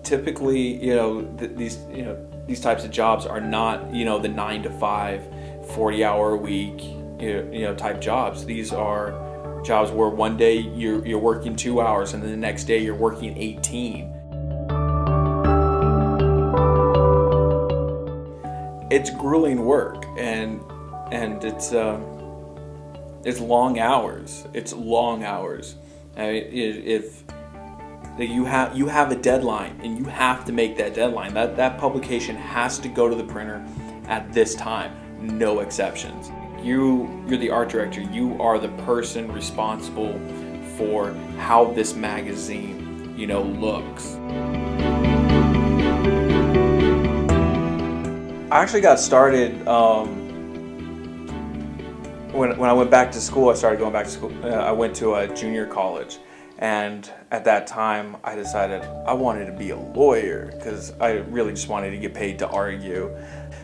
Typically, these types of jobs are not, the 9 to 5, 40-hour a week, type jobs. These are jobs where one day you're working 2 hours and then the next day you're working 18. It's grueling work, and it's long hours. It's long hours. If you have a deadline and you have to make that deadline, that publication has to go to the printer at this time, no exceptions. You're the art director. You are the person responsible for how this magazine, looks. I actually got started when I went back to school. I started going back to school. I went to a junior college, and at that time I decided I wanted to be a lawyer because I really just wanted to get paid to argue.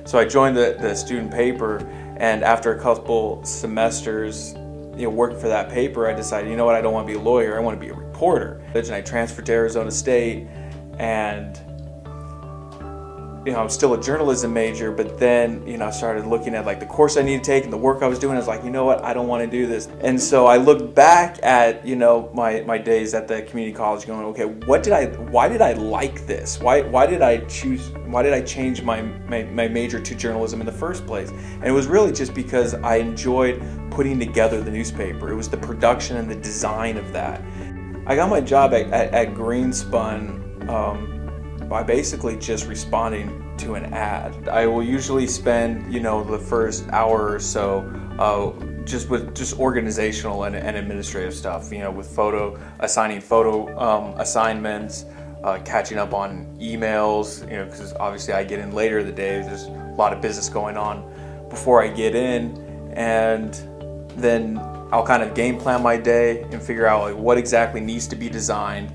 So I joined the student paper, and after a couple semesters working for that paper, I decided, I don't want to be a lawyer, I want to be a reporter. And I transferred to Arizona State, and I'm still a journalism major, but then, I started looking at the course I need to take and the work I was doing. I was like, I don't want to do this. And so I looked back at, my days at the community college going, okay, why did I like this? Why did I change my major to journalism in the first place? And it was really just because I enjoyed putting together the newspaper. It was the production and the design of that. I got my job at Greenspun by basically just responding to an ad. I will usually spend, the first hour or so just organizational and administrative stuff, with assigning photo assignments, catching up on emails, because obviously I get in later in the day. There's a lot of business going on before I get in, and then I'll kind of game plan my day and figure out what exactly needs to be designed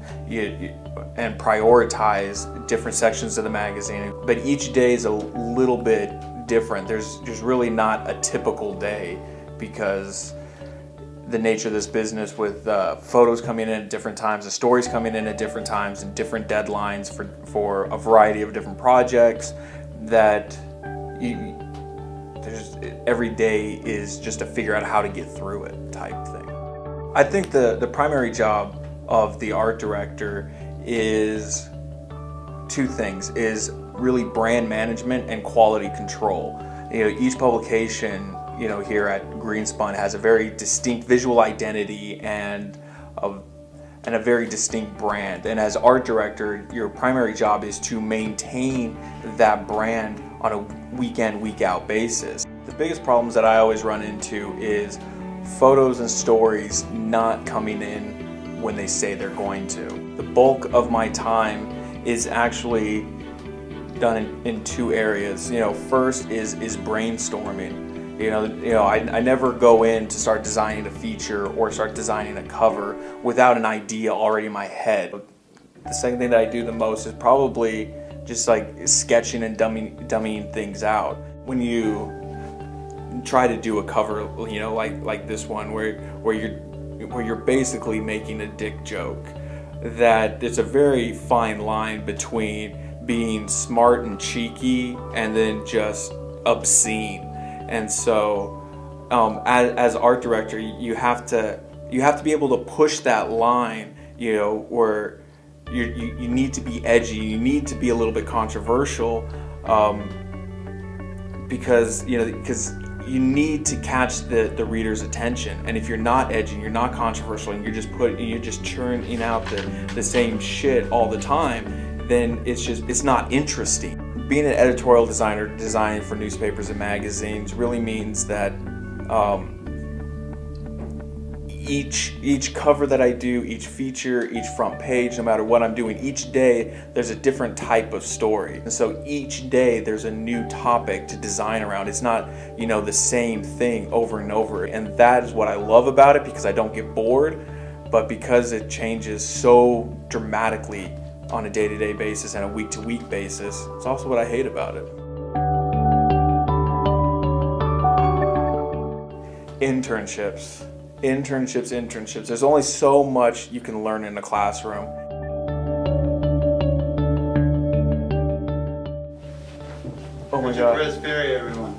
and prioritize different sections of the magazine. But each day is a little bit different. There's really not a typical day because the nature of this business with photos coming in at different times, the stories coming in at different times and different deadlines for a variety of different projects, that every day is just to figure out how to get through it type thing. I think the primary job of the art director is two things, is really brand management and quality control. Each publication, here at Greenspun has a very distinct visual identity and a very distinct brand. And as art director, your primary job is to maintain that brand on a week in, week out basis. The biggest problems that I always run into is photos and stories not coming in when they say they're going to. The bulk of my time is actually done in two areas. First is brainstorming. I never go in to start designing a feature or start designing a cover without an idea already in my head. The second thing that I do the most is probably just sketching and dummying things out. When you try to do a cover, like this one, where you're basically making a dick joke, that it's a very fine line between being smart and cheeky and then just obscene. And so as art director, you have to be able to push that line, where you need to be edgy, you need to be a little bit controversial, because you need to catch the reader's attention. And if you're not edgy, you're not controversial, and you're just churning out the same shit all the time, then it's not interesting. Being an editorial designer, designing for newspapers and magazines, really means that each cover that I do, each feature, each front page, no matter what I'm doing, each day there's a different type of story. And so each day there's a new topic to design around. It's not, the same thing over and over. And that is what I love about it, because I don't get bored, but because it changes so dramatically on a day-to-day basis and a week-to-week basis, it's also what I hate about it. Internships. There's only so much you can learn in a classroom. god. Chris Perry, everyone.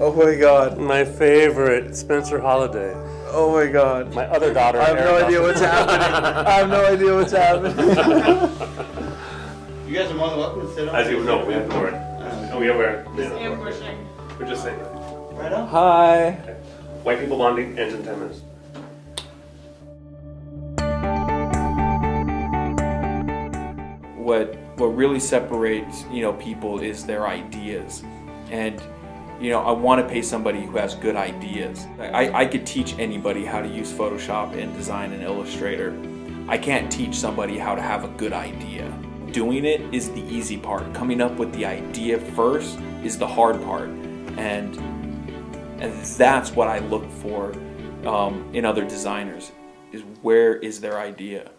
Oh my god. My favorite, Spencer Holladay. Oh my god. My other daughter. I have no idea what's happening. I have no idea what's happening. You guys are more than welcome to sit on. As you know, we have the word. Oh, we have our. Ambushing. We're just saying. Right on. Hi. White people bonding ends in 10 minutes. What really separates, people is their ideas. And I want to pay somebody who has good ideas. I could teach anybody how to use Photoshop, InDesign, and Illustrator. I can't teach somebody how to have a good idea. Doing it is the easy part. Coming up with the idea first is the hard part. And that's what I look for in other designers, is where is their idea.